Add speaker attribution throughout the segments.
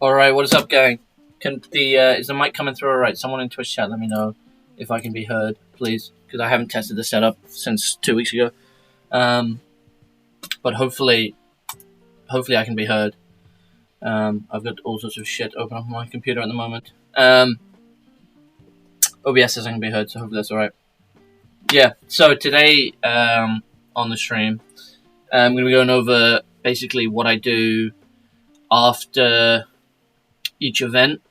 Speaker 1: Alright, what is up, gang? Is the mic coming through alright? Someone in Twitch chat, let me know if I can be heard, please, because I haven't tested the setup since 2 weeks ago. But hopefully I can be heard. I've got all sorts of shit open on my computer at the moment. OBS says I can be heard, so hopefully that's alright. Yeah, so today on the stream, I'm going to be going over basically what I do after each event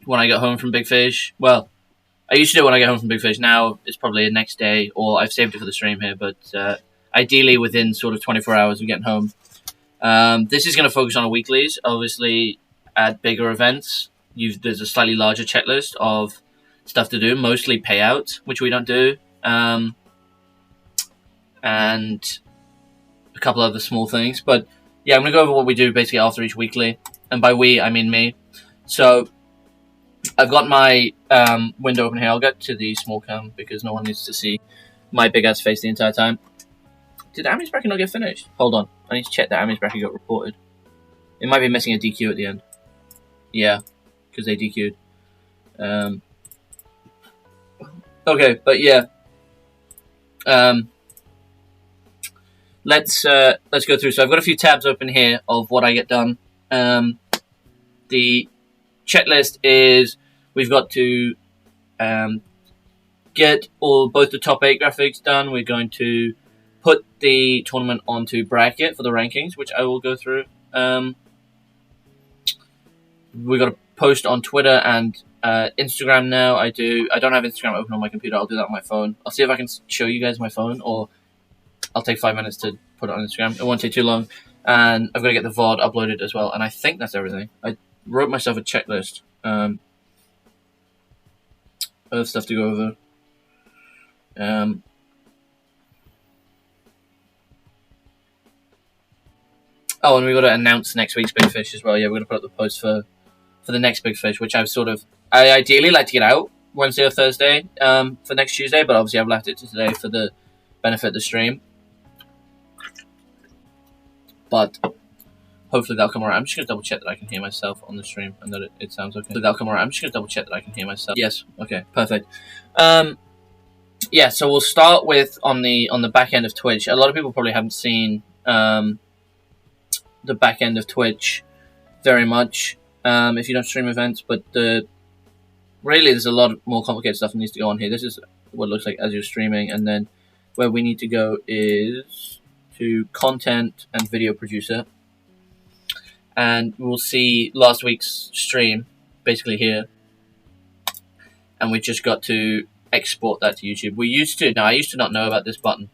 Speaker 1: when I get home from Big Fish. Well, I used to do it when I get home from Big Fish. Now it's probably the next day, or I've saved it for the stream here, but ideally within sort of 24 hours of getting home. This is going to focus on our weeklies. Obviously, at bigger events, there's a slightly larger checklist of stuff to do, mostly payouts, which we don't do, and a couple other small things. But yeah, I'm going to go over what we do basically after each weekly, and by we, I mean me. So I've got my window open here. I'll get to the small cam because no one needs to see my big ass face the entire time. Did Ami's bracket not get finished? Hold on. I need to check that Ami's bracket got reported. It might be missing a DQ at the end. Yeah, because they DQ'd. Okay, but yeah. Let's go through. So I've got a few tabs open here of what I get done. The checklist is we've got to get both the top 8 graphics done. We're going to put the tournament onto bracket for the rankings, which I will go through. We've got to post on Twitter and Instagram now. I don't have Instagram open on my computer. I'll do that on my phone. I'll see if I can show you guys my phone, or I'll take 5 minutes to put it on Instagram. It won't take too long. And I've got to get the VOD uploaded as well. And I think that's everything. I wrote myself a checklist of stuff to go over. Oh, and we've got to announce next week's Big Fish as well. Yeah, we're going to put up the post for the next Big Fish, which I ideally like to get out Wednesday or Thursday for next Tuesday, but obviously I've left it to today for the benefit of the stream. But hopefully that'll come around. I'm just going to double check that I can hear myself on the stream and that it sounds okay. That'll come around. I'm just going to double check that I can hear myself. Yes. Okay. Perfect. Yeah. So we'll start with on the back end of Twitch. A lot of people probably haven't seen the back end of Twitch very much if you don't stream events, but really there's a lot more complicated stuff that needs to go on here. This is what it looks like as you're streaming, and then where we need to go is to content and video producer. And we'll see last week's stream basically here. And we just got to export that to YouTube. I used to not know about this button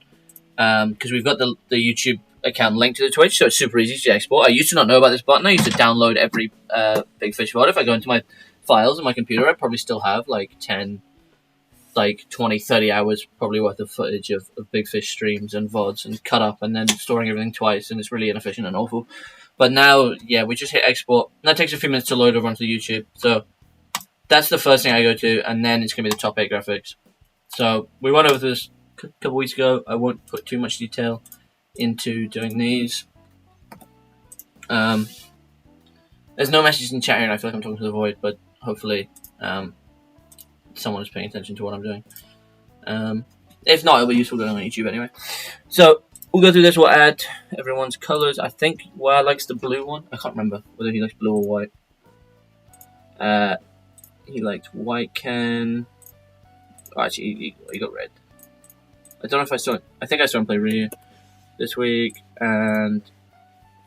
Speaker 1: because we've got the YouTube account linked to the Twitch, so it's super easy to export. I used to not know about this button. I used to download every Big Fish VOD. If I go into my files on my computer, I probably still have like 20, 30 hours probably worth of footage of Big Fish streams and VODs and cut up and then storing everything twice, and it's really inefficient and awful. But now, yeah, we just hit export. And that takes a few minutes to load over onto YouTube. So that's the first thing I go to, and then it's going to be the top 8 graphics. So we went over this a couple weeks ago. I won't put too much detail into doing these. There's no messages in chat here, and I feel like I'm talking to the void, but hopefully someone is paying attention to what I'm doing. If not, it'll be useful going on YouTube anyway. So we'll go through this. We'll add everyone's colors. I think Wire likes the blue one. I can't remember whether he likes blue or white. He liked white Ken. Oh, actually, he got red. I don't know if I saw it. I think I saw him play Ryu this week. And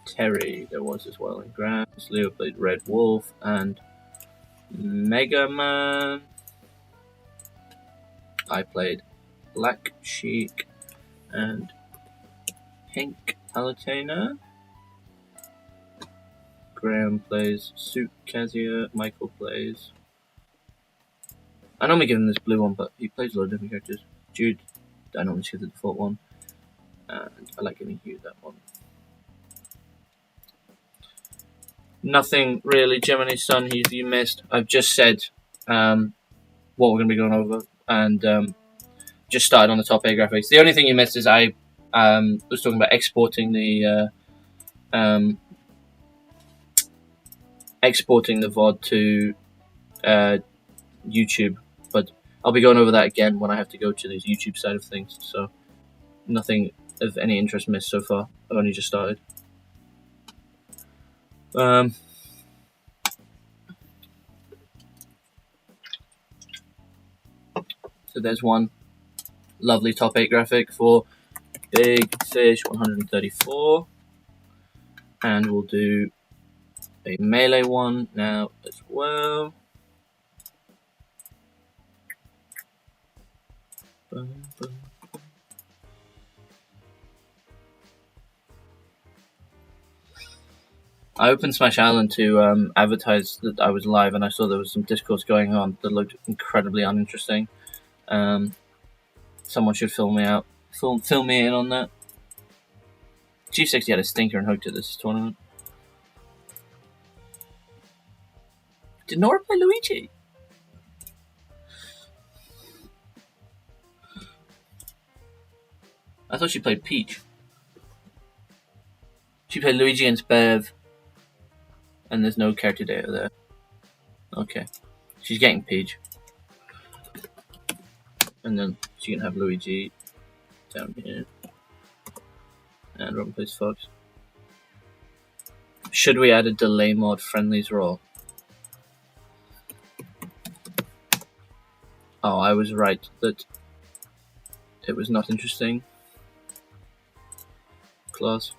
Speaker 1: Terry there was as well in Grass. Leo played Red Wolf and Mega Man. I played Black Sheik and Pink Palutena. Graham plays Suit Kazia. Michael plays... I normally give him this blue one, but he plays a lot of different characters. Jude, I normally give the default one. And I like giving Hugh that one. Nothing really, Gemini's son, you missed. I've just said what we're going to be going over, and just started on the top 8 graphics. The only thing you missed is I was talking about exporting the exporting the VOD to YouTube, but I'll be going over that again when I have to go to the YouTube side of things. So nothing of any interest missed so far. I've only just started. So there's one lovely top 8 graphic for Big Fish 134, and we'll do a Melee one now as well. I opened Smash Island to advertise that I was live, and I saw there was some discourse going on that looked incredibly uninteresting. Someone should fill me out. Fill me in on that. G60 had a stinker and hooked at this tournament. Did Nora play Luigi? I thought she played Peach. She played Luigi and Bev. And there's no character data there. Okay. She's getting Peach. And then she can have Luigi down here. And Robin plays Fox. Should we add a delay mod friendlies role? Oh, I was right that it was not interesting. Class.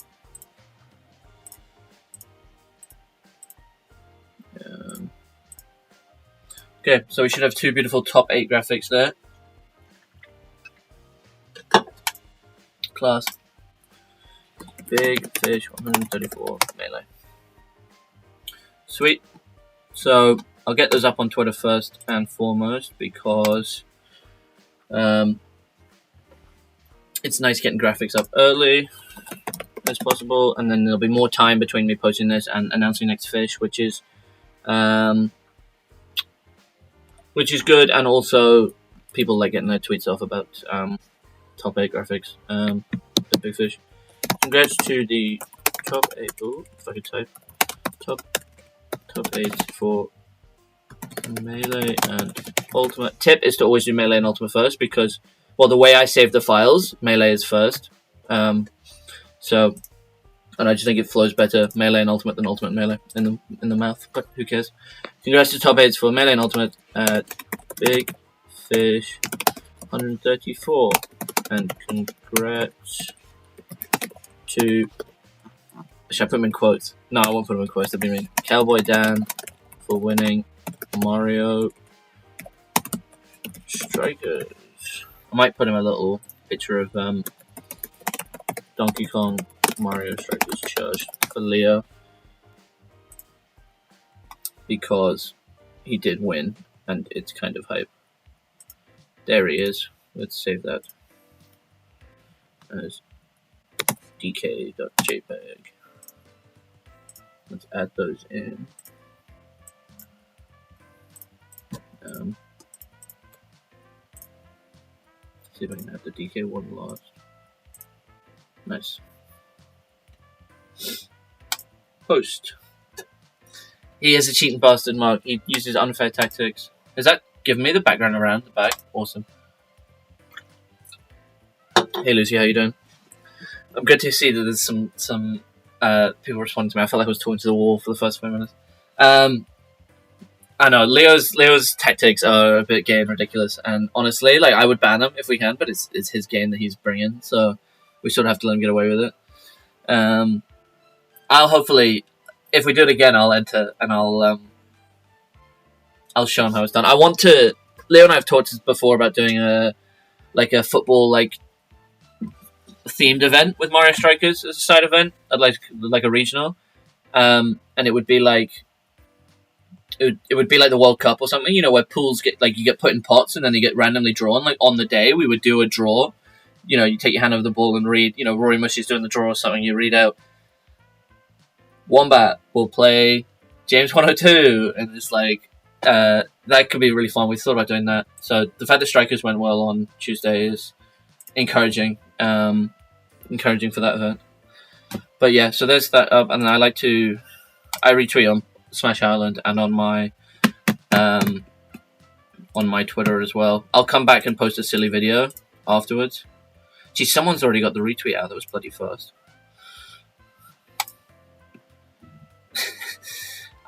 Speaker 1: Okay, so we should have 2 beautiful top 8 graphics there. Class. Big Fish 134 Melee. Sweet. So I'll get those up on Twitter first and foremost because it's nice getting graphics up early as possible, and then there'll be more time between me posting this and announcing next fish, which is good, and also people like getting their tweets off about top 8 graphics. The Big Fish. Congrats to the top 8. Oh, if I could type top 8 for Melee and Ultimate. Tip is to always do Melee and Ultimate first because, well, the way I save the files, Melee is first. So, and I just think it flows better Melee and Ultimate than Ultimate Melee in the mouth. But who cares? Congrats to top 8s for Melee and Ultimate at Big Fish 134, and congrats to. Should I put them in quotes? No, I won't put them in quotes. That'd be mean. Cowboy Dan for winning Mario Strikers. I might put him a little picture of Donkey Kong Mario Strikers charged for Leo because he did win and it's kind of hype. There he is. Let's save that as dk.jpg. Let's add those in. See if I can add the DK one last. Nice. Post. He is a cheating bastard, Mark. He uses unfair tactics. Is that giving me the background around the back? Awesome. Hey Lucy, how you doing? I'm good to see that there's some people responding to me. I felt like I was talking to the wall for the first 5 minutes. I know Leo's tactics are a bit gay and ridiculous, and honestly, like I would ban him if we can, but it's his game that he's bringing, so we sort of have to let him get away with it. I'll hopefully, if we do it again, I'll enter and I'll show him how it's done. I want to. Leo and I have talked before about doing a football themed event with Mario Strikers as a side event, at like a regional, and it would be like. It would be like the World Cup or something, you know, where pools get you get put in pots and then they get randomly drawn. Like on the day, we would do a draw. You know, you take your hand over the ball and read. You know, Rory Mushy's doing the draw or something. You read out. Wombat will play James 102, and it's that could be really fun. We thought about doing that. So the fact that Strikers went well on Tuesday is encouraging. Encouraging for that event. But yeah, so there's that up, and I retweet them. Smash Island and on my Twitter as well. I'll come back and post a silly video afterwards. Gee, someone's already got the retweet out. That was bloody fast.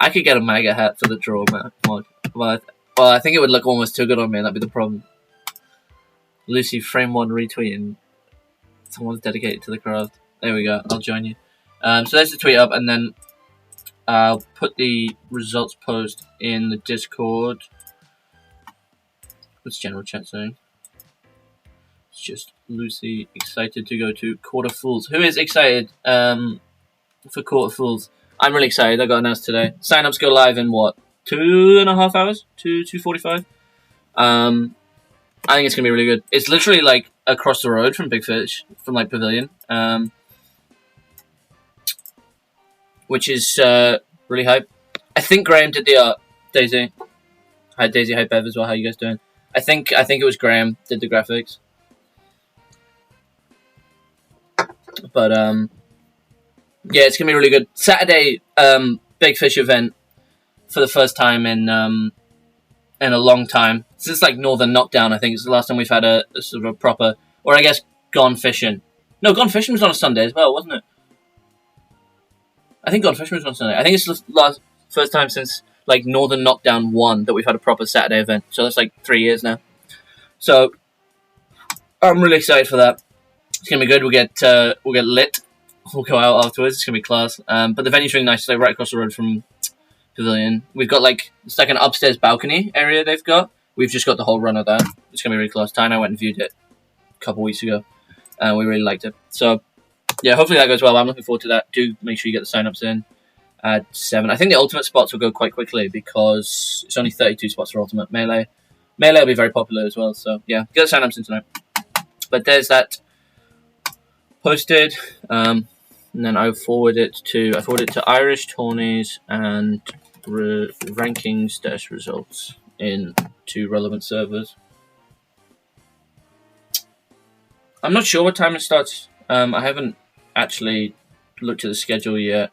Speaker 1: I could get a MAGA hat for the draw, man. Well, I think it would look almost too good on me, and that'd be the problem. Lucy, frame 1 retweet, and someone's dedicated to the craft. There we go. I'll join you. So there's the tweet up, and then I'll put the results post in the Discord. What's general chat saying? It's just Lucy excited to go to Court of Fools. Who is excited for Court of Fools? I'm really excited. I got announced today. Sign-ups go live in what? 2.5 hours? 2:45. I think it's gonna be really good. It's literally like across the road from Big Fish, from like Pavilion, which is really hype. I think Graham did the art. Daisy, hi Daisy, hi Bev as well. How you guys doing? I think it was Graham did the graphics, but yeah, it's gonna be really good. Saturday, Big Fish event for the first time in a long time. Since like Northern Knockdown, I think it's the last time we've had a sort of a proper, or I guess Gone Fishing. No, Gone Fishing was on a Sunday as well, wasn't it? I think Gone Fishing was on Sunday. I think it's the first time since like Northern Knockdown 1 that we've had a proper Saturday event. So that's like 3 years now. So I'm really excited for that. It's gonna be good. We'll get lit. We'll go out afterwards. It's gonna be class. But the venue's really nice. It's like right across the road from Pavilion. We've got like it's like an upstairs balcony area they've got. We've just got the whole run of that. It's gonna be really close. Ty and I went and viewed it a couple weeks ago, and we really liked it. So yeah, hopefully that goes well. I'm looking forward to that. Do make sure you get the sign-ups in at 7. I think the ultimate spots will go quite quickly because it's only 32 spots for ultimate. Melee will be very popular as well. So yeah, get the sign-ups in tonight. But there's that posted, and then I forward it to Irish Tourneys and rankings dash results in 2 relevant servers. I'm not sure what time it starts. I haven't actually looked at the schedule yet.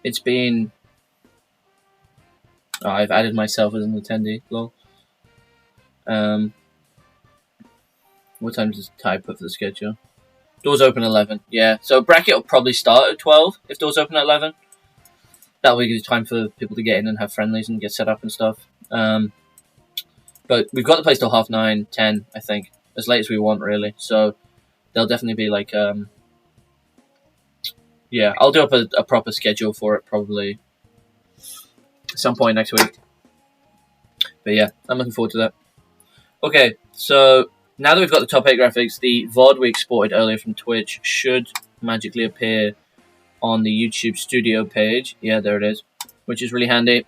Speaker 1: It's been. Oh, I've added myself as an attendee. Lol. What time does Ty put for the schedule? Doors open at 11. Yeah, so bracket will probably start at 12 if doors open at 11. That'll be good time for people to get in and have friendlies and get set up and stuff. But we've got the place till 9:30, 10, I think. As late as we want, really. So there'll definitely be like... yeah, I'll do up a proper schedule for it probably at some point next week. But yeah, I'm looking forward to that. Okay, so now that we've got the top 8 graphics, the VOD we exported earlier from Twitch should magically appear on the YouTube Studio page. Yeah, there it is, which is really handy.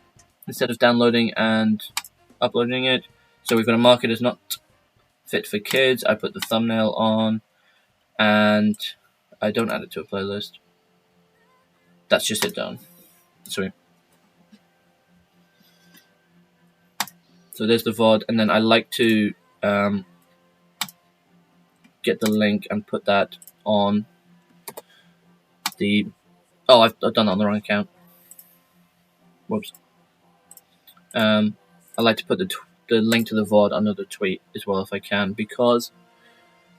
Speaker 1: Instead of downloading and uploading it. So we've got to mark it as not fit for kids. I put the thumbnail on, and I don't add it to a playlist. That's just it done. Sweet. So there's the VOD, and then I like to get the link and put that on the... Oh, I've done that on the wrong account. Whoops. I like to put the link to the VOD under the tweet as well if I can, because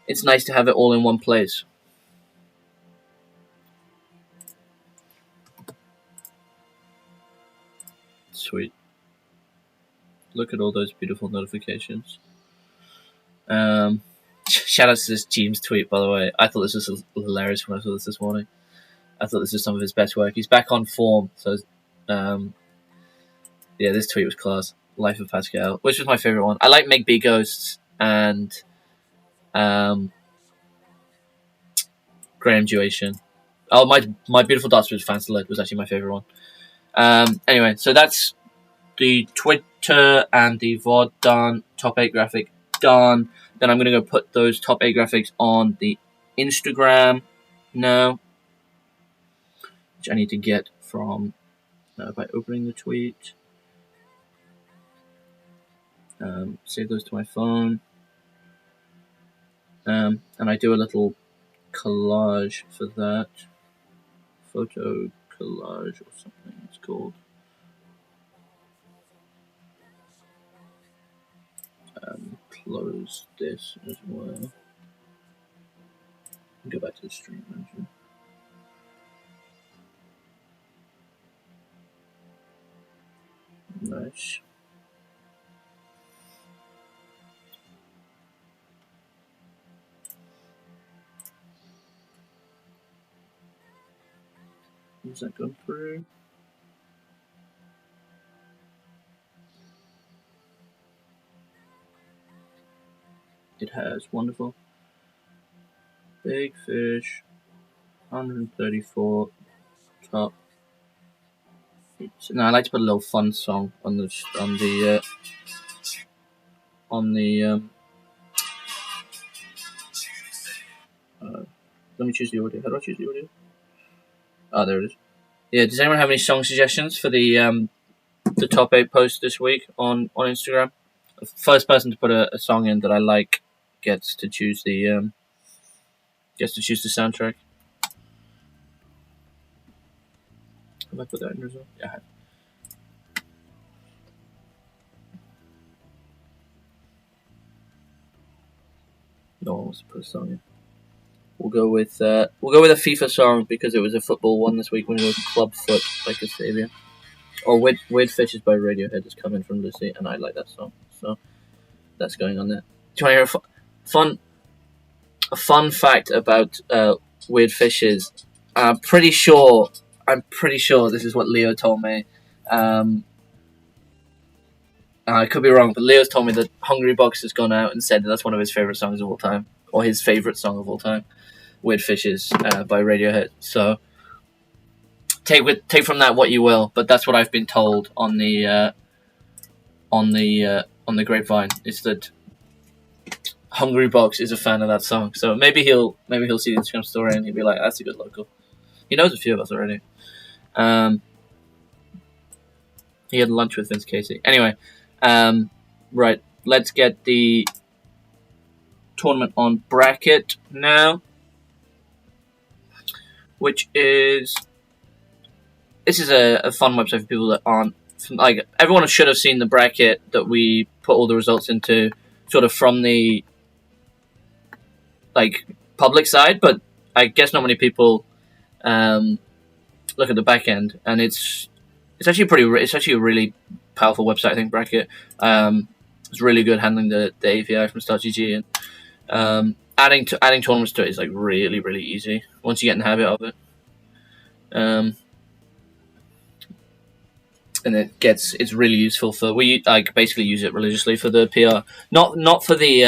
Speaker 1: it's nice to have it all in one place. Sweet. Look at all those beautiful notifications. Shout out to this James tweet, by the way. I thought this was hilarious when I saw this morning. I thought this was some of his best work. He's back on form, so yeah, this tweet was class. Life of Pascal, which was my favorite one. I like Meg B Ghosts and Graham Duation. Oh, my Beautiful Dark Spirits Fancy Led was actually my favorite one. Anyway, so that's the Twitter and the VOD done. Top 8 graphic done. Then I'm going to go put those top 8 graphics on the Instagram now, which I need to get from by opening the tweet. Save those to my phone. And I do a little collage for that. photo collage or something it's called. Close this as well. Go back to the stream manager. Nice. Has that gone through? It has. Wonderful. Big Fish, 134 top. Now I like to put a little fun song on the let me choose the audio. How do I choose the audio? Oh, there it is. Yeah. Does anyone have any song suggestions for the top 8 post this week on Instagram? The first person to put a song in that I like gets to choose the soundtrack. Have I put that in as well? Yeah, I have. No one wants to put a song in. We'll go with a FIFA song because it was a football one this week when it was Clubfoot by Kasabian. Or Weird Fishes by Radiohead is coming from Lucy, and I like that song, so that's going on there. Do you want to hear a fun fact about Weird Fishes? I'm pretty sure this is what Leo told me. I could be wrong, but Leo's told me that Hungrybox has gone out and said that that's one of his favorite songs of all time, or his favorite song of all time. Weird Fishes by Radiohead. So take from that what you will, but that's what I've been told on the grapevine, is that Hungrybox is a fan of that song. So maybe he'll see the Instagram story and he'll be like, "That's a good local." He knows a few of us already. He had lunch with Vince Casey. Anyway, right, let's get the tournament on bracket now, which is a fun website for people that aren't like. Everyone should have seen the bracket that we put all the results into, sort of from the public side, but I guess not many people look at the back end, and it's actually a really powerful website. I think bracket. It's really good handling the API from StartGG, and adding tournaments to it is like really, really easy once you get in the habit of it. And it's really useful for we basically use it religiously for the PR, not for the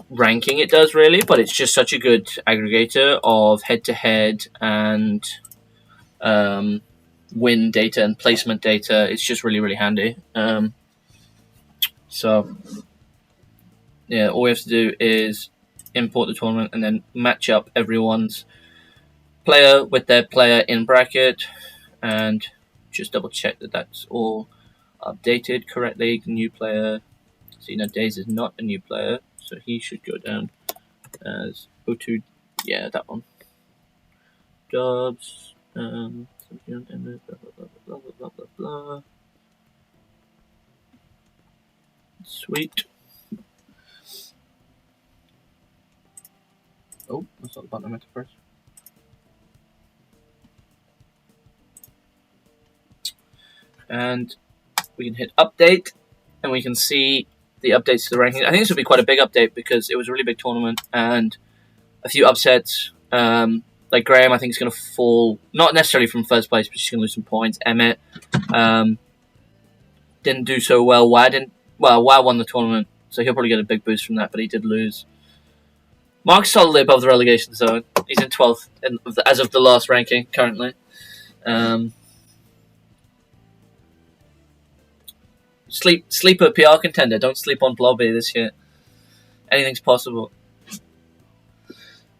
Speaker 1: ranking it does really, but it's just such a good aggregator of head-to-head and win data and placement data. It's just really, really handy. So yeah, all we have to do is import the tournament and then match up everyone's player with their player in bracket, and just double check that that's all updated correctly. New player. So Days is not a new player, so he should go down as O2. Yeah, that one. Jobs. Blah blah blah blah blah blah. Sweet. Oh, that's not the button I meant to press. And we can hit update, and we can see the updates to the rankings. I think this will be quite a big update because it was a really big tournament and a few upsets. Like Graham, I think is going to fall, not necessarily from first place, but he's going to lose some points. Emmett didn't do so well. Wow won the tournament, so he'll probably get a big boost from that, but he did lose. Mark's solidly above the relegation zone. He's in 12th as of the last ranking currently. Sleeper PR contender. Don't sleep on Blobby this year. Anything's possible.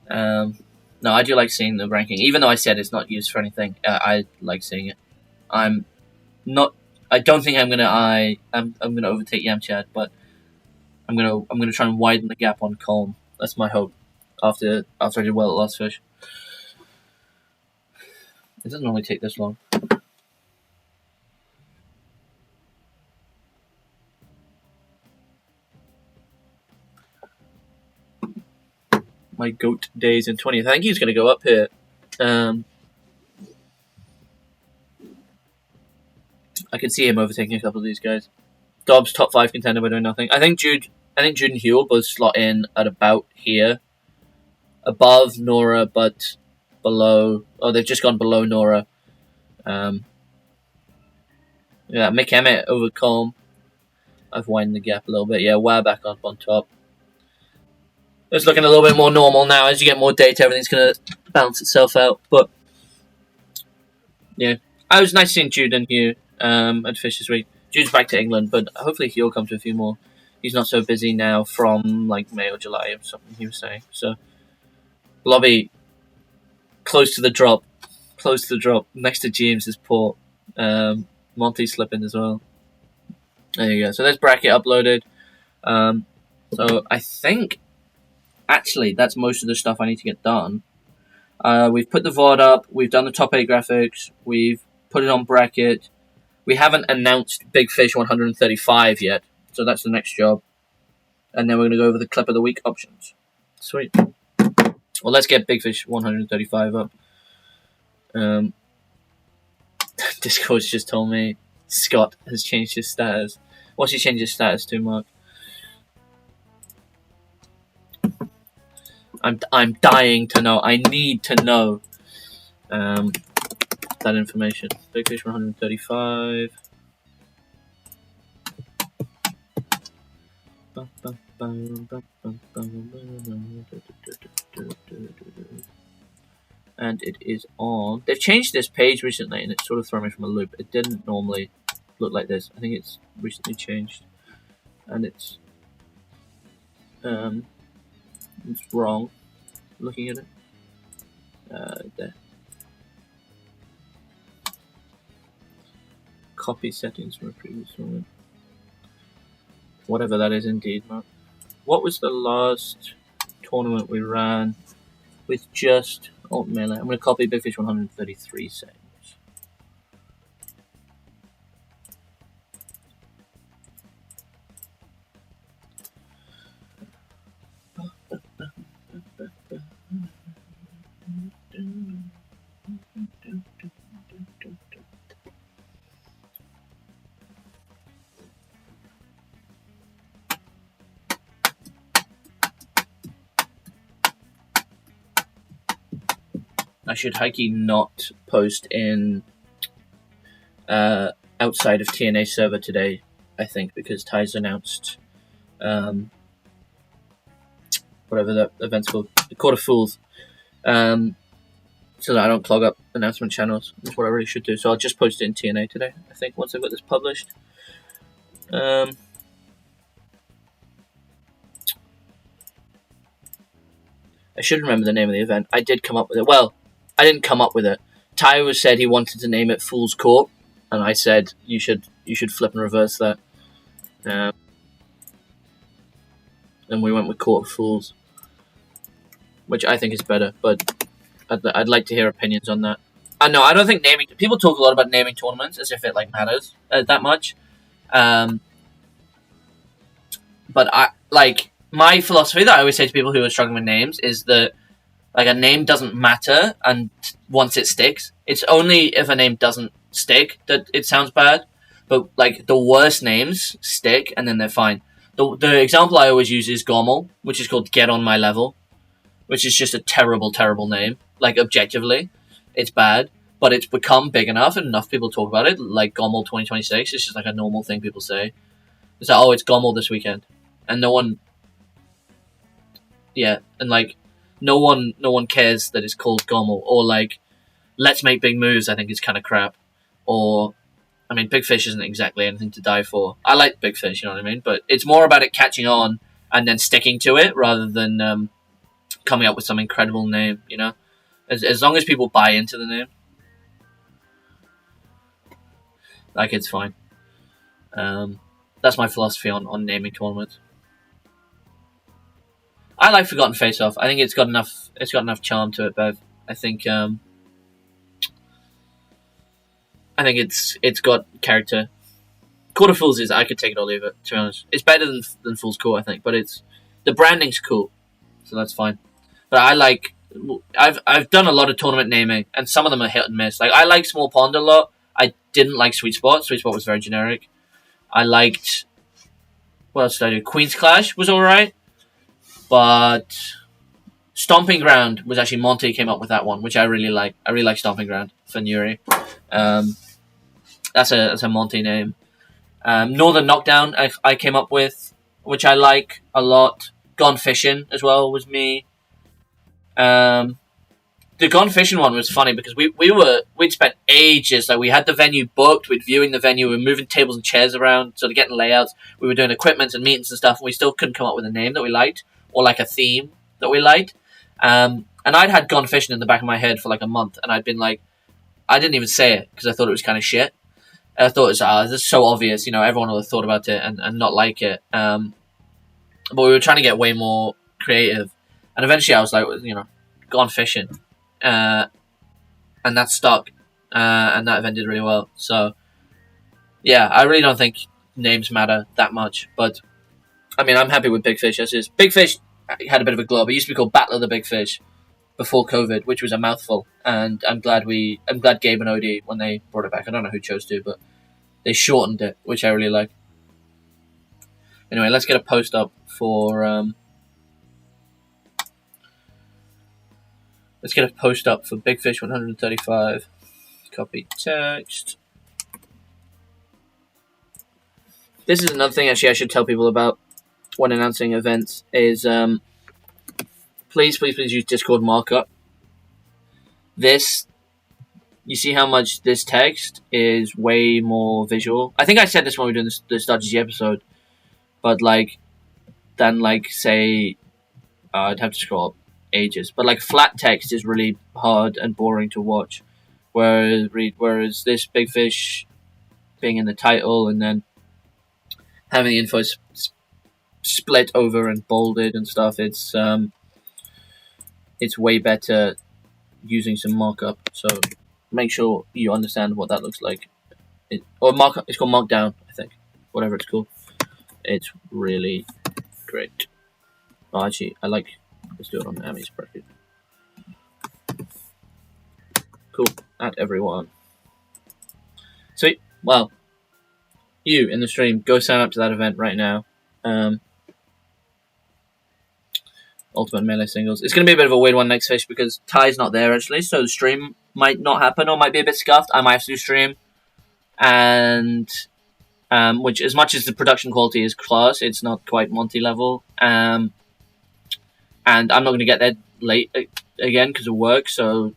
Speaker 1: No, I do like seeing the ranking, even though I said it's not used for anything. I like seeing it. I don't think I'm gonna overtake Yamchad, but I'm gonna try and widen the gap on Colm. That's my hope. after I did well at Last Fish. It doesn't normally take this long. My goat days in 20th. I think he's going to go up here. I can see him overtaking a couple of these guys. Dobbs top 5 contender by doing nothing. I think Jude and Hugh will both slot in at about here, above Nora, but below. Oh, they've just gone below Nora. Yeah, Mick Emmett over Colm. I've widened the gap a little bit. Yeah, we're back up on top. It's looking a little bit more normal now. As you get more data, everything's going to balance itself out. But yeah, I was nice seeing Jude and Hugh at Fish this week. Jude's back to England, but hopefully Hugh will come to a few more. He's not so busy now from like May or July or something he was saying. So Lobby close to the drop, next to James's port. Monty slipping as well. There you go. So there's bracket uploaded. So I think actually that's most of the stuff I need to get done. We've put the VOD up. We've done the top 8 graphics. We've put it on bracket. We haven't announced Big Fish 135 yet, so that's the next job. And then we're going to go over the clip of the week options. Sweet. Well, let's get Big Fish 135 up. Discord's just told me Scott has changed his status. What's he changed his status to, Mark? I'm dying to know. I need to know that information. Big Fish 135. And it is on. They've changed this page recently, and it's sort of thrown me from a loop. It didn't normally look like this. I think it's recently changed, and it's wrong. Looking at it, there. Copy settings from a previous one. Whatever that is, indeed, Mark. What was the last tournament we ran with just Alt Melee? I'm going to copy Big Fish 133 settings. I should Heike not post in outside of TNA server today, I think, because Ty's announced whatever the event's called, the Court of Fools, so that I don't clog up announcement channels. That's what I really should do. So I'll just post it in TNA today, I think, once I've got this published. I should remember the name of the event. I did come up with it. Well, I didn't come up with it. Ty said he wanted to name it Fool's Court, and I said you should flip and reverse that. And we went with Court of Fools, which I think is better, but I'd like to hear opinions on that. No, I don't think naming... People talk a lot about naming tournaments as if it like matters that much. But I like... My philosophy that I always say to people who are struggling with names is that like a name doesn't matter, and once it sticks, it's only if a name doesn't stick that it sounds bad. But like the worst names stick, and then they're fine. The example I always use is Gommel, which is called Get On My Level, which is just a terrible, terrible name. Like objectively, it's bad, but it's become big enough, and enough people talk about it. Like Gommel 2026, it's just like a normal thing people say. It's like, oh, it's Gommel this weekend, and no one. Yeah, and like. No one cares that it's called Gommel, or like, let's make big moves. I think is kind of crap, or, I mean, Big Fish isn't exactly anything to die for. I like Big Fish, you know what I mean, but it's more about it catching on and then sticking to it rather than coming up with some incredible name. You know, as long as people buy into the name, like it's fine. That's my philosophy on naming tournaments. I like Forgotten Face Off. I think it's got enough. It's got enough charm to it, Bev. I think. I think it's got character. Court of Fools is I could take it or leave it. To be honest, it's better than Fool's Court, I think. But the branding's cool, so that's fine. But I like. I've done a lot of tournament naming, and some of them are hit and miss. Like I like Small Pond a lot. I didn't like Sweet Spot. Sweet Spot was very generic. I liked. What else did I do? Queen's Clash was alright, but Stomping Ground was actually Monty came up with that one, which I really like. I really like Stomping Ground for Nuri. That's a Monty name. Northern Knockdown I came up with, which I like a lot. Gone Fishing as well was me. The Gone Fishing one was funny because we'd spent ages. Like we had the venue booked, we'd viewing the venue, we were moving tables and chairs around, sort of getting layouts. We were doing equipment and meetings and stuff, and we still couldn't come up with a name that we liked or like a theme that we liked. And I'd had Gone Fishing in the back of my head for like a month, and I'd been like, I didn't even say it because I thought it was kind of shit. I thought it was this is so obvious, everyone would have thought about it and not like it. But we were trying to get way more creative, and eventually I was like, Gone Fishing. And that stuck, and that event did really well. So, yeah, I really don't think names matter that much. But, I mean, I'm happy with Big Fish as is. Big Fish had a bit of a glow. It used to be called Battle of the Big Fish before COVID, which was a mouthful. And I'm glad Gabe and Odie, when they brought it back, I don't know who chose to, but they shortened it, which I really like. Anyway, let's get a post up for... Let's get a post up for Big Fish 135. Copy text. This is another thing actually I should tell people about when announcing events is please use Discord markup. You see how much this text is way more visual. I think I said this when we were doing the strategy episode, but say I'd have to scroll up ages, but flat text is really hard and boring to watch, whereas this Big Fish being in the title and then having the info split over and bolded and stuff, it's way better using some markup. So make sure you understand what that looks like. It's called Markdown, I think, whatever it's called. It's really great. Oh, actually, let's do it on Ami's bracket. Cool. Add everyone. Sweet. Well, you in the stream, go sign up to that event right now. Ultimate Melee Singles. It's going to be a bit of a weird one next Fish because Ty's not there actually, so the stream might not happen or might be a bit scuffed. I might have to do stream. And which, as much as the production quality is class, it's not quite Monty level. And I'm not going to get there late again because of work, so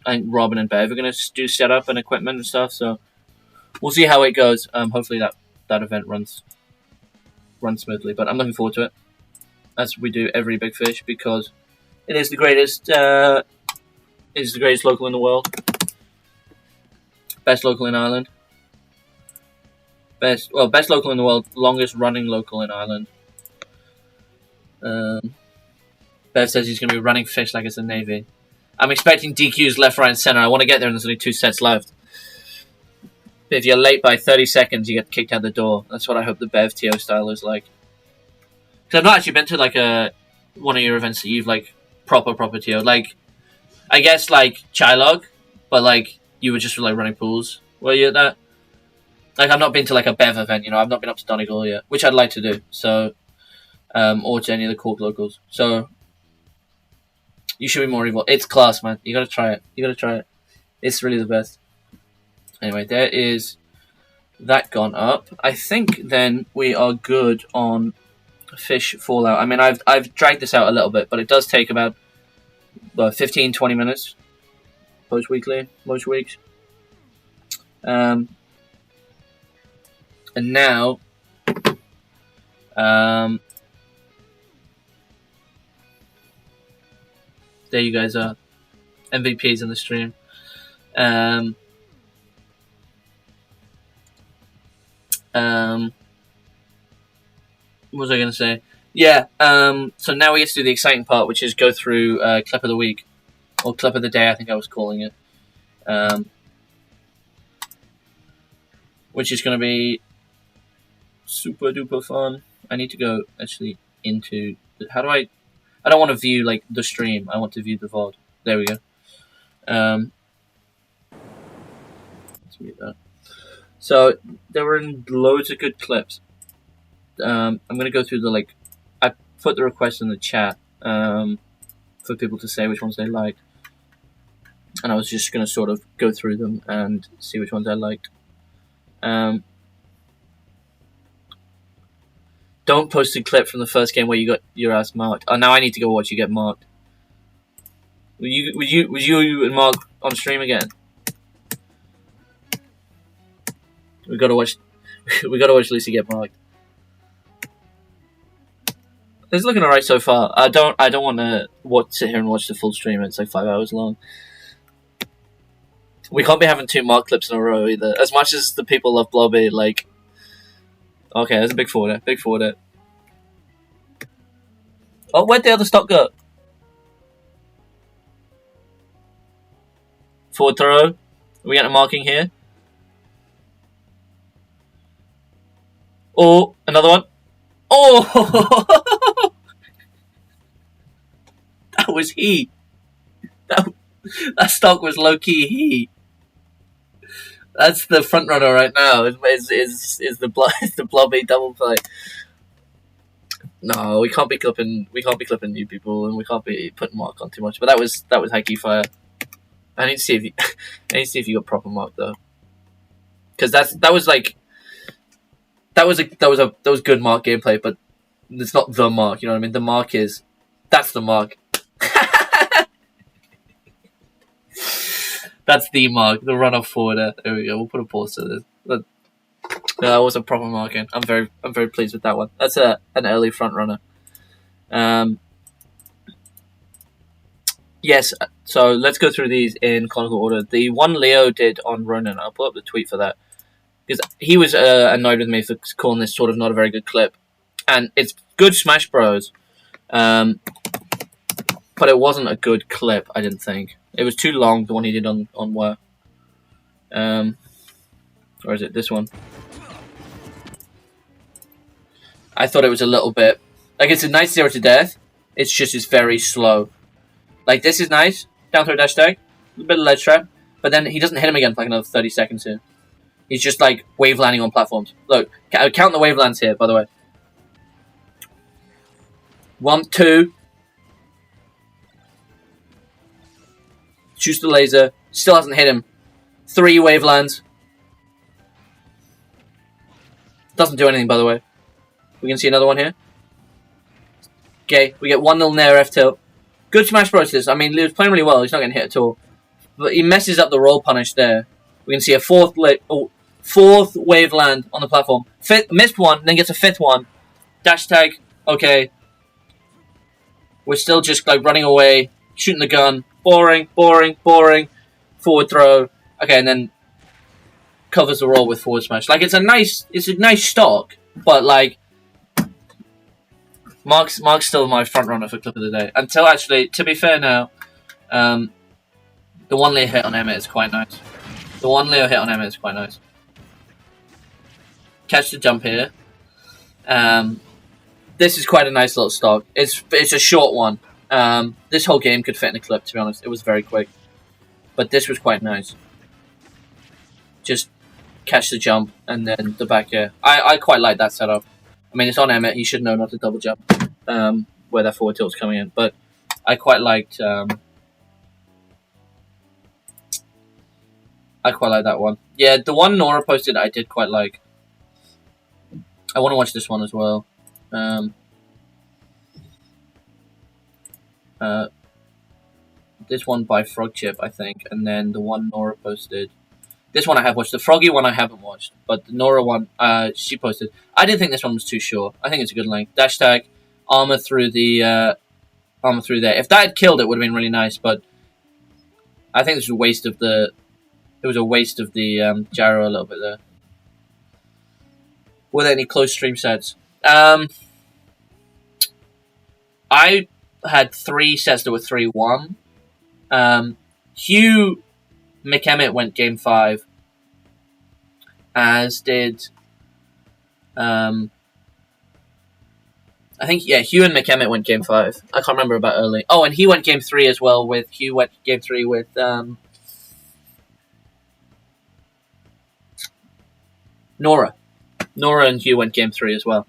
Speaker 1: I think Robin and Bev are going to do setup and equipment and stuff, so we'll see how it goes. Hopefully that event runs smoothly, but I'm looking forward to it, as we do every Big Fish, because it is the greatest local in the world. Best local in Ireland. Best local in the world, longest running local in Ireland. Bev says he's going to be running Fish like it's a Navy. I'm expecting DQs left, right, and centre. I want to get there and there's only 2 sets left. If you're late by 30 seconds, you get kicked out the door. That's what I hope the Bev TO style is like. Because I've not actually been to one of your events that you've proper TO. I guess Chilog, but you were just running pools. Were you at that? I've not been to a Bev event, I've not been up to Donegal yet, which I'd like to do. So, or to any of the Cork locals. So, you should be more involved. It's class, man. You gotta try it. It's really the best. Anyway, there is that gone up. I think then we are good on Fish Fallout. I mean, I've dragged this out a little bit, but it does take about 15-20 minutes post-weekly, most weeks. And now, there you guys are, MVPs in the stream. What was I going to say? Yeah. So now we get to do the exciting part, which is go through clip of the week or clip of the day. I think I was calling it. Which is going to be super duper fun. I need to go actually into how do I don't want to view like the stream. I want to view the VOD. There we go. Let's mute that. So there were loads of good clips. I'm gonna go through the I put the request in the chat for people to say which ones they liked, and I was just gonna sort of go through them and see which ones I liked. Don't post a clip from the first game where you got your ass marked. Oh, now I need to go watch you get marked. Was you and Mark on stream again? We gotta watch. We gotta watch Lucy get marked. It's looking alright so far. I don't want to sit here and watch the full stream. It's like 5 hours long. We can't be having 2 Mark clips in a row either. As much as the people love Blobby, like. Okay, there's a big forwarder. Big forwarder. Oh, where'd the other stock go? Forward throw. Are we getting a marking here? Oh, another one. Oh! That was heat. That stock was low-key heat. That's the front runner right now. Is the Blobby double play? No, we can't be clipping new people, and we can't be putting Mark on too much. But that was high key fire. I need to see if you got proper Mark though, because that was good Mark gameplay, but it's not the Mark. You know what I mean? The Mark is that's the Mark. That's the Mark, the run-off forwarder. There we go. We'll put a pause to this. That was a proper marking. I'm very pleased with that one. That's an early front runner. Yes. So let's go through these in chronological order. The one Leo did on Ronan. I'll pull up the tweet for that because he was annoyed with me for calling this sort of not a very good clip, and it's good Smash Bros. But it wasn't a good clip. I didn't think it was too long. The one he did on where. Or is it this one? I thought it was a little bit like it's a nice 0 to death. It's very slow. Like this is nice. Down throw dash tag, a bit of ledge trap, but then he doesn't hit him again for like another 30 seconds here. He's just like wave landing on platforms. Look, count the wave lands here, by the way. 1, 2. Shoots the laser. Still hasn't hit him. 3 wave lands. Doesn't do anything, by the way. We can see another one here. Okay, we get 1-0 Nair F tilt. Good Smash Bros. This. I mean, he was playing really well. He's not getting hit at all. But he messes up the roll punish there. We can see a fourth wave land on the platform. Missed one, then gets a 5th one. Dash tag. Okay. We're still just like running away, shooting the gun. Boring. Forward throw. Okay, and then covers the roll with forward smash. Like it's a nice stock, but like Mark's still my front runner for clip of the day. Until actually, to be fair now, the one Leo hit on Emmett is quite nice. Catch the jump here. This is quite a nice little stock. It's a short one. This whole game could fit in a clip, to be honest. It was very quick. But this was quite nice. Just catch the jump and then the back air. I quite like that setup. I mean, it's on Emmett. He should know not to double jump where that forward tilt's coming in. But I quite liked that one. Yeah, the one Nora posted I did quite like. I want to watch this one as well. This one by Frogchip, I think, and then the one Nora posted. This one I have watched. The Froggy one I haven't watched, but the Nora one, she posted. I didn't think this one was too short. I think it's a good length. Dash tag, armor through there. If that had killed, it would have been really nice, but I think this was a waste of the. It was a waste of the gyro a little bit there. Were there any close stream sets? I had 3 sets that were 3-1. Hugh McEmmett went game 5, as did I think, yeah, Hugh and McEmmett went game 5. I can't remember about early. Oh, and he went game 3 as well with Hugh went game 3 with Nora. Nora and Hugh went game 3 as well.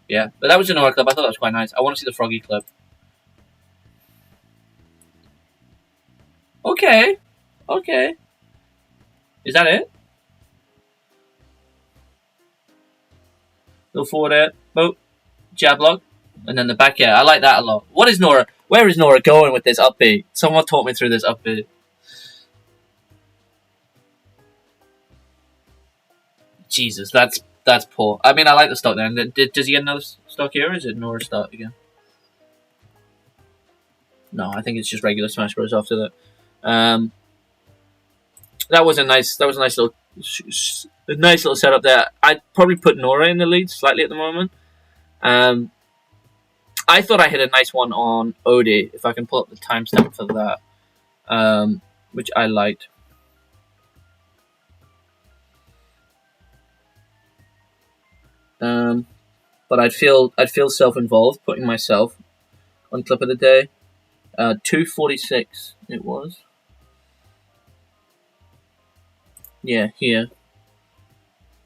Speaker 1: Yeah, but that was the Nora Club. I thought that was quite nice. I want to see the Froggy Club. Okay. Okay. Is that it? Little forward air. Boat. Jab lock. And then the back air. I like that a lot. What is Nora? Where is Nora going with this upbeat? Someone taught me through this upbeat. Jesus, that's poor. I mean, I like the stock there. And does he get another stock here, or is it Nora start again? No, I think it's just regular Smash Bros. After that. That was a nice little setup there. I'd probably put Nora in the lead slightly at the moment. I thought I hit a nice one on Odie, if I can pull up the timestamp for that, which I liked. But I'd feel self-involved putting myself on clip of the day. 246 it was. Yeah, here.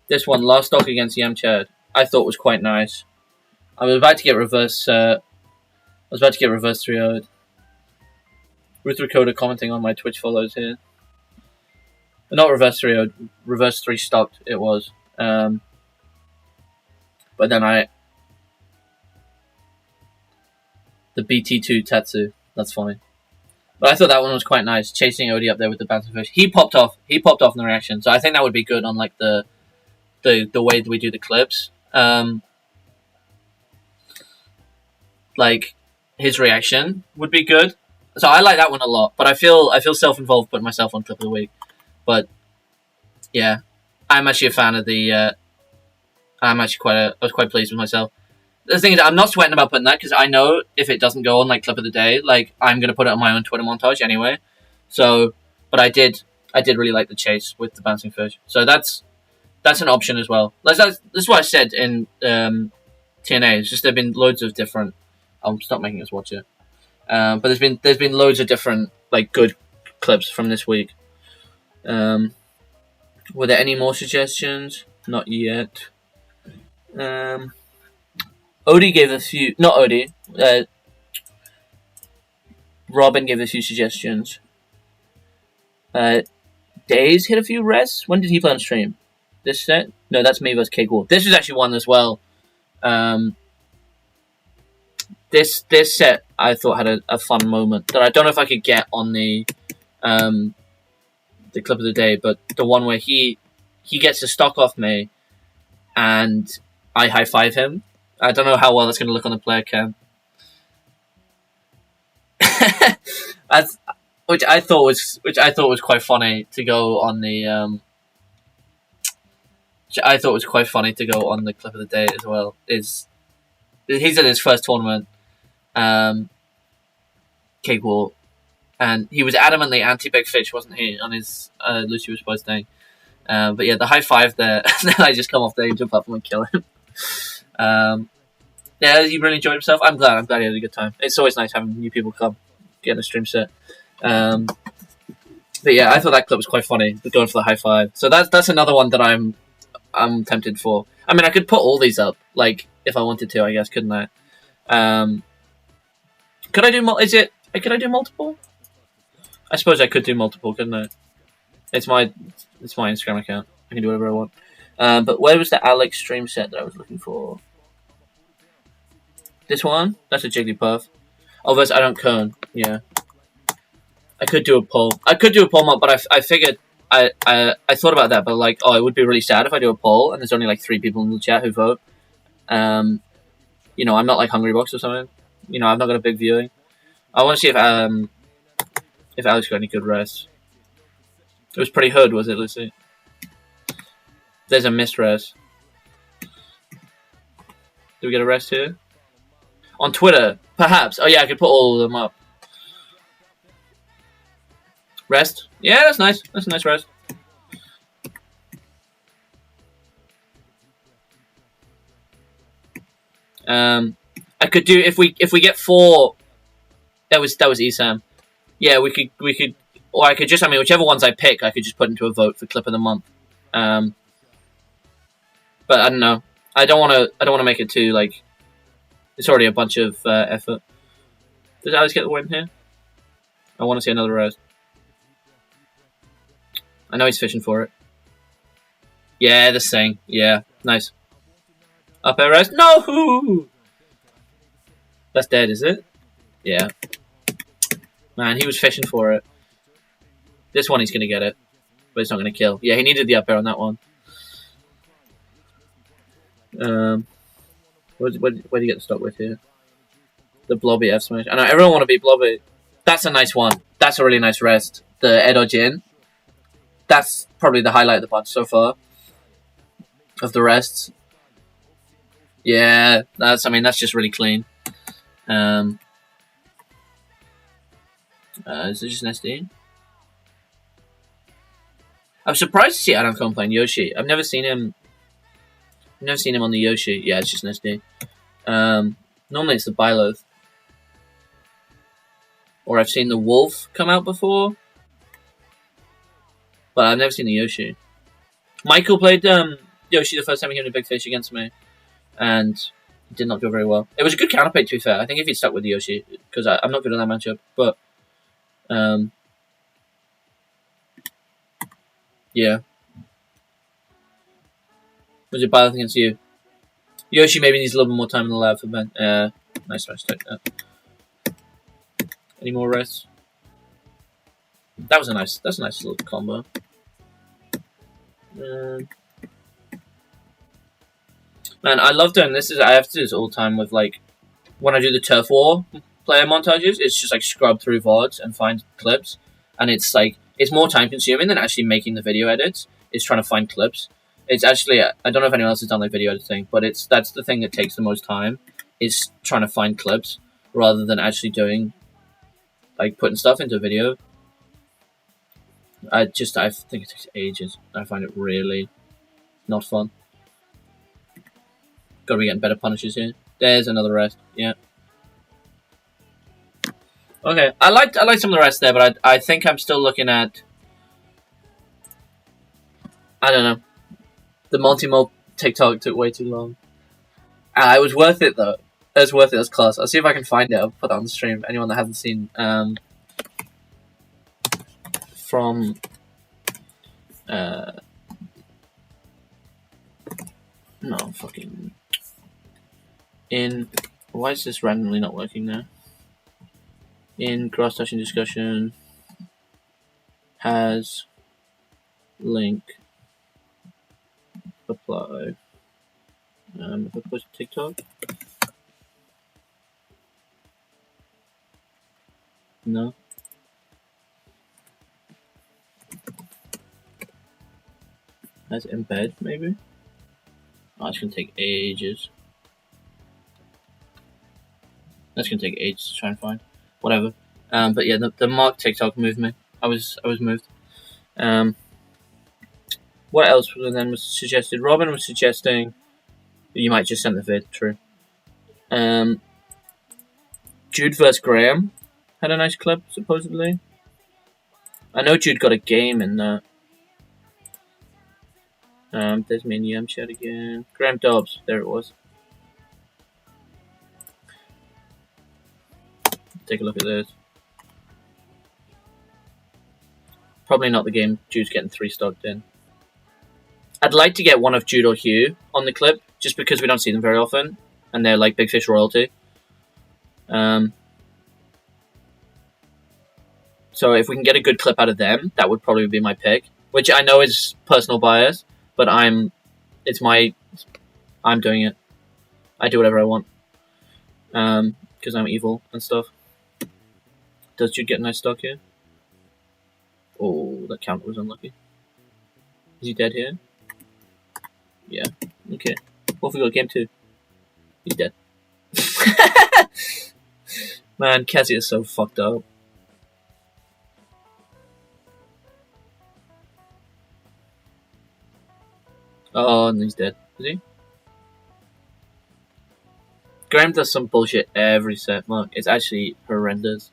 Speaker 1: This one, last stock against Yamchad, I thought was quite nice. I was about to get reverse. 3-0'd. Ruth Ricotta commenting on my Twitch follows here. Not reverse 3-0'd, reverse 3 stocked it was. But then the BT2 Tatsu, that's fine. But I thought that one was quite nice, chasing Odie up there with the bouncing fish. He popped off in the reaction, so I think that would be good on like the way that we do the clips. Like his reaction would be good. So I like that one a lot. But I feel self-involved putting myself on clip of the week. But yeah, I'm actually a fan of the. I was quite pleased with myself. The thing is, I'm not sweating about putting that because I know if it doesn't go on like clip of the day, like I'm gonna put it on my own Twitter montage anyway. So, but I did really like the chase with the bouncing fish. So that's an option as well. This is what I said in TNA. It's just there've been loads of different. I'll stop making us watch it. But there's been loads of different like good clips from this week. Were there any more suggestions? Not yet. Odie gave a few. Not Odie. Robin gave a few suggestions. Days hit a few rests. When did he play on stream? This set? No, that's me vs. Cake Wall. This was actually one as well. This set I thought had a fun moment that I don't know if I could get on the clip of the day, but the one where he gets the stock off me and I high five him. I don't know how well that's going to look on the player cam. Which I thought was quite funny to go on the which I thought was quite funny to go on the clip of the day as well. He's at his first tournament, Cake Wall, and he was adamantly anti-Big Fish, wasn't he, on his Lucy was supposed thing. But yeah, the high five there, and then I just come off there and jump up and kill him. Yeah, he really enjoyed himself. I'm glad he had a good time. It's always nice having new people come, getting a stream set. But yeah, I thought that clip was quite funny, going for the high five. So that's another one that I'm tempted for. I mean, I could put all these up, like if I wanted to, I guess, couldn't I? Could I do Could I do multiple? I suppose I could do multiple, couldn't I? It's my Instagram account. I can do whatever I want. But where was the Alex stream set that I was looking for? This one? That's a Jigglypuff. Oh, there's I don't cone. Yeah. I could do a poll. Mob, but I figured I thought about that, but like, it would be really sad if I do a poll and there's only like 3 people in the chat who vote. I'm not like Hungrybox or something. I've not got a big viewing. I want to see if Alex got any good rests. It was pretty hood, was it, Lucy? There's a missed rest. Did we get a rest here? On Twitter, Perhaps. Oh yeah, I could put all of them up. Rest. Yeah, that's nice. That's a nice rest. I could do if we get 4. That was ESAM. Yeah, we could, or I could just. I mean, whichever ones I pick, I could just put into a vote for clip of the month. But I don't know. I don't want to make it too like. It's already a bunch of effort. Does Alex get the win here? I want to see another rose. I know he's fishing for it. Yeah, the same. Yeah, nice. Up air rest. No! That's dead, is it? Yeah. Man, he was fishing for it. This one he's going to get it. But it's not going to kill. Yeah, he needed the up air on that one. What do you get to stop with here? The Blobby F smash. I know, everyone want to beat Blobby. That's a nice one. That's a really nice rest. The Edo Jin. That's probably the highlight of the bunch so far. Of the rests. Yeah, that's just really clean. Is it just an SD? I'm surprised to see Adam Cone playing Yoshi. I've never seen him on the Yoshi. Yeah, it's just an SD. Normally it's the Byleth. Or I've seen the Wolf come out before. But I've never seen the Yoshi. Michael played Yoshi the first time he came to Big Fish against me. And it did not go very well. It was a good counterpick, to be fair. I think if he'd stuck with the Yoshi. Because I'm not good at that matchup. But, yeah. Was it Byleth against you? Yoshi maybe needs a little bit more time in the lab for Ben. Nice rest. Take that. Any more rests? That's a nice little combo. Man, I love doing this. I have to do this all the time with like when I do the Turf War player montages. It's just like scrub through VODs and find clips, and it's like it's more time consuming than actually making the video edits. It's trying to find clips. It's actually I don't know if anyone else has done like video editing, but that's the thing that takes the most time. Is trying to find clips rather than actually doing like putting stuff into video. I think it takes ages. I find it really not fun. Gotta be getting better punishes here. There's another rest. Yeah. Okay, I like some of the rest there, but I think I'm still looking at. I don't know. The multi-mode TikTok took way too long. It was worth it though. It was worth it. It was class. I'll see if I can find it. I'll put that on the stream. Anyone that hasn't seen from no fucking in why is this randomly not working now? In cross-touching discussion has link apply. If I post TikTok, no. Has embed maybe. Oh, it's gonna take ages. That's gonna take ages to try and find. Whatever. But yeah, the Mark TikTok moved me. I was moved. What else then was suggested? Robin was suggesting you might just send the vid. True. Jude vs Graham had a nice clip supposedly. I know Jude got a game in that. There's me in the chat again. Graham Dobbs, there it was. Take a look at this. Probably not the game Jude's getting 3-stocked in. I'd like to get one of Jude or Hugh on the clip, just because we don't see them very often, and they're like Big Fish royalty. So if we can get a good clip out of them, that would probably be my pick. Which I know is personal bias, but I'm doing it. I do whatever I want. Because I'm evil and stuff. Does Jude get a nice stock here? Oh, that counter was unlucky. Is he dead here? Yeah. Okay. What if we got game 2? He's dead. Man, Cassie is so fucked up. Oh, and he's dead. Is he? Graham does some bullshit every set, Mark. It's actually horrendous.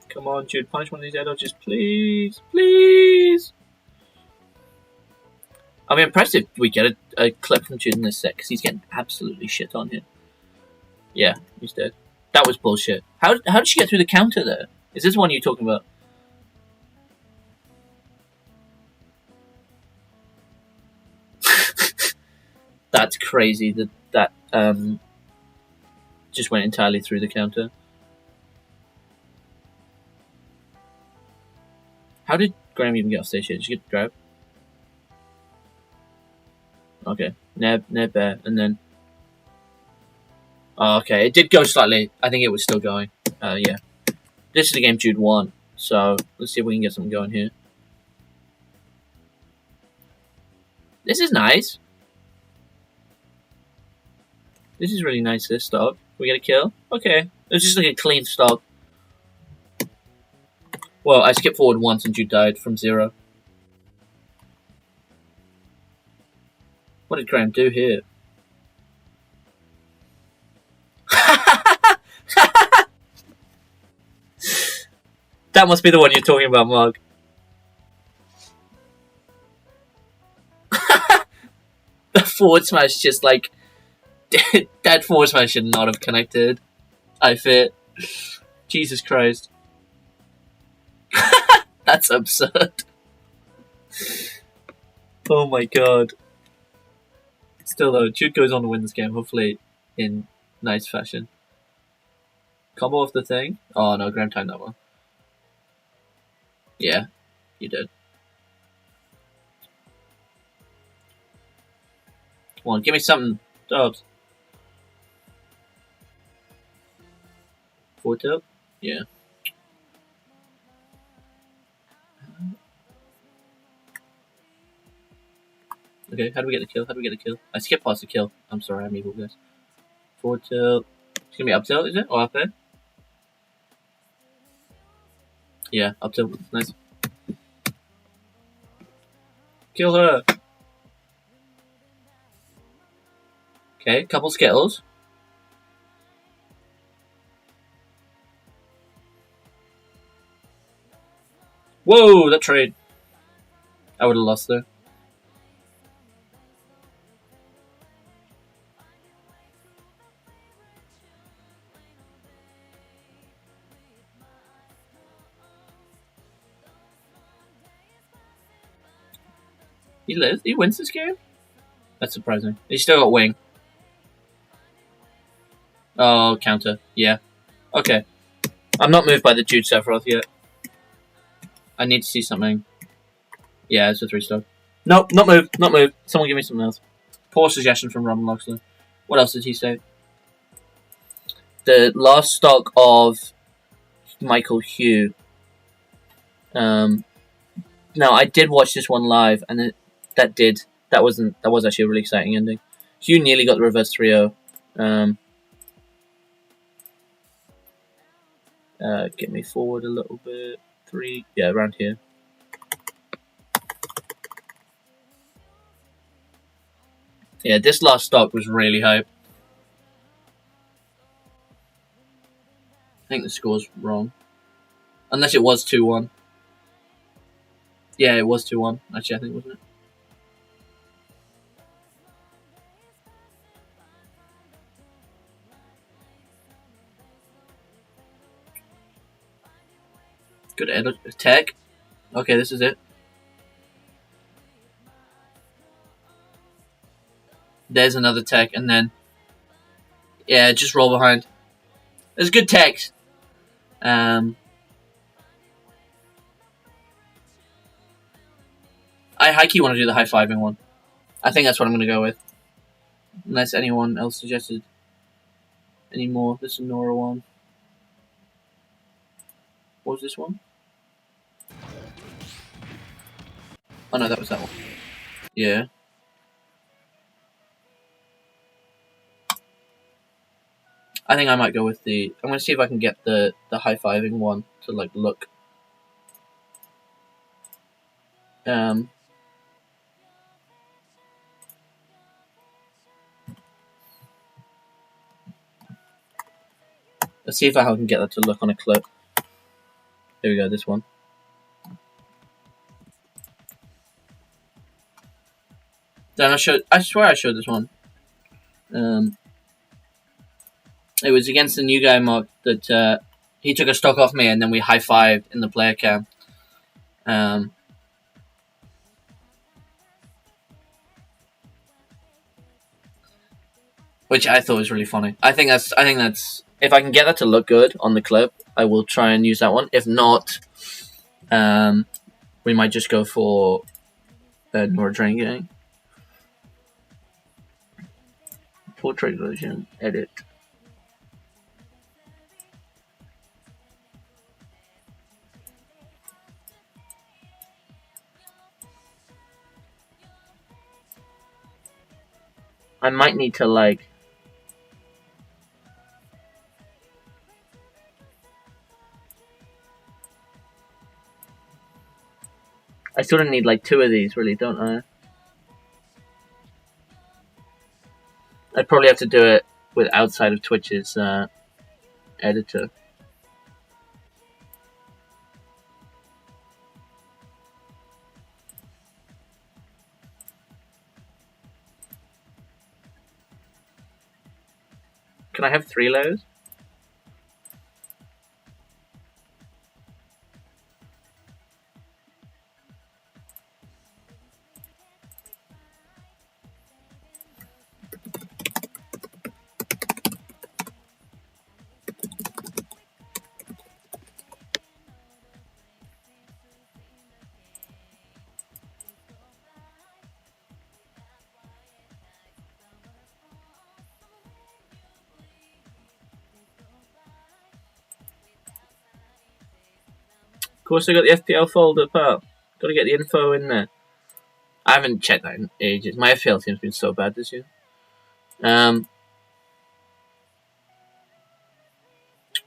Speaker 1: Come on, Jude, punish one of these air dodges, please. Please! I'll be impressed if we get a clip from Jude in this set, because he's getting absolutely shit on here. Yeah, he's dead. That was bullshit. How did she get through the counter there? Is this one you're talking about? That's crazy that just went entirely through the counter. How did Graham even get off stage here? Did she get grabbed? Okay. Neb Bear, and then... Oh, okay, it did go slightly. I think it was still going. Yeah. This is the game Jude won, so let's see if we can get something going here. This is nice. This is really nice, this stock. We get a kill? Okay. It was just like a clean stock. Well, I skipped forward once and Jude died from 0. What did Graham do here? That must be the one you're talking about, Mark. The forward smash just like... that forward smash should not have connected. I fit. Jesus Christ. That's absurd. Oh my god. Still though, Jude goes on to win this game, hopefully in nice fashion. Combo off the thing? Oh no, Graham timed that one. Yeah, you did. Come on, give me something. Dubs. Forward tilt? Yeah. Okay, how do we get the kill? How do we get the kill? I skipped past the kill. I'm sorry, I'm evil, guys. Forward tilt. It's gonna be up tilt, is it? Or up there? Yeah, up tilt. Nice. Kill her! Okay, couple Skittles. Whoa, that trade. I would have lost there. He lives? He wins this game? That's surprising. He's still got wing. Oh, counter. Yeah. Okay. I'm not moved by the Jude Sephiroth yet. I need to see something. Yeah, it's a 3-star. Nope, not moved. Not moved. Someone give me something else. Poor suggestion from Robin Loxley. What else did he say? The last stock of Michael Hugh. Now, I did watch this one live, and that was actually a really exciting ending. Hugh nearly got the reverse 3-0. Get me forward a little bit. 3, yeah, around here. Yeah, this last stock was really hype. I think the score's wrong. Unless it was 2-1. Yeah, it was 2-1. Actually, I think, wasn't it? Good tech. Okay, this is it. There's another tech, and then... Yeah, just roll behind. There's good techs. I high-key want to do the high-fiving one. I think that's what I'm going to go with. Unless anyone else suggested any more. This is Nora one. What was this one? Oh no, that was that one. Yeah. I think I might go with the... I'm going to see if I can get the high-fiving one to, like, look. Let's see if I can get that to look on a clip. Here we go, this one. Then I swear I showed this one. It was against the new guy, Mark, that he took a stock off me and then we high-fived in the player cam. Which I thought was really funny. I think that's if I can get that to look good on the clip, I will try and use that one. If not, we might just go for Nora Drain Gang. Portrait version, edit. I might need to, like... I sort of need, like, 2 of these, really, don't I? I'd probably have to do it with outside of Twitch's editor. Can I have 3 layers? Of course, I got the FPL folder, pal. Gotta get the info in there. I haven't checked that in ages. My FPL team's been so bad this year.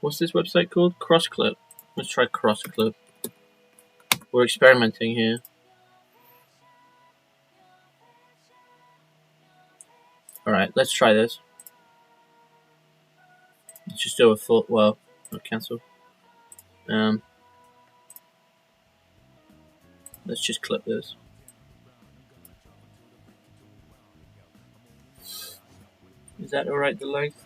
Speaker 1: What's this website called? Crossclip. Let's try Crossclip. We're experimenting here. Alright, let's try this. Let's just do a full... Well, not cancel. Let's just clip this. Is that alright, the length?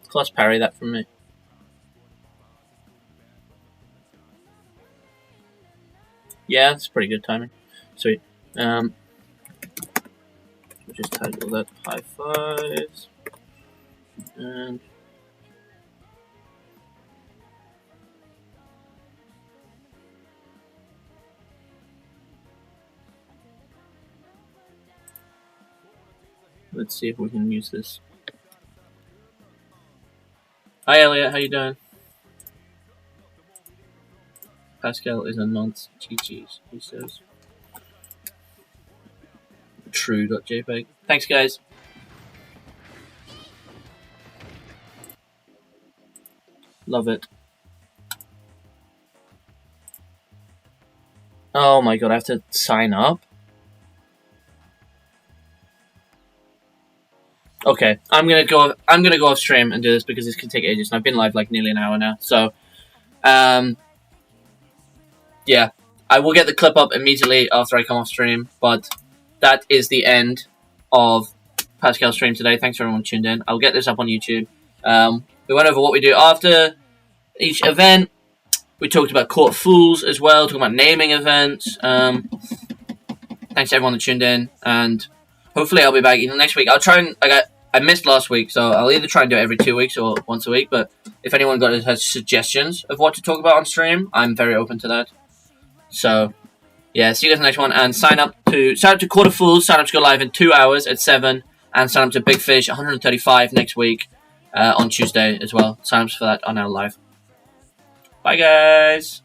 Speaker 1: Class parry that from me. Yeah, that's pretty good timing. Sweet. We'll just title that high fives. And let's see if we can use this. Hi Elliot, how you doing? Pascal is a nonce. GG's, he says. True.jpg. Thanks, guys. Love it. Oh my god, I have to sign up? Okay, I'm gonna go off stream and do this because this can take ages, and I've been live like nearly an hour now. So, yeah, I will get the clip up immediately after I come off stream. But that is the end of Pascal's stream today. Thanks for everyone tuned in. I'll get this up on YouTube. We went over what we do after each event. We talked about Court of Fools as well, talking about naming events. Thanks to everyone that tuned in, and hopefully I'll be back next week. I'll try and I missed last week, so I'll either try and do it every 2 weeks or once a week. But if anyone has suggestions of what to talk about on stream, I'm very open to that. So yeah, see you guys in the next one, and sign up to Court of Fools. Sign up to go live in 2 hours at 7, and sign up to Big Fish 135 next week. on Tuesday as well. Times for that are now live. Bye, guys.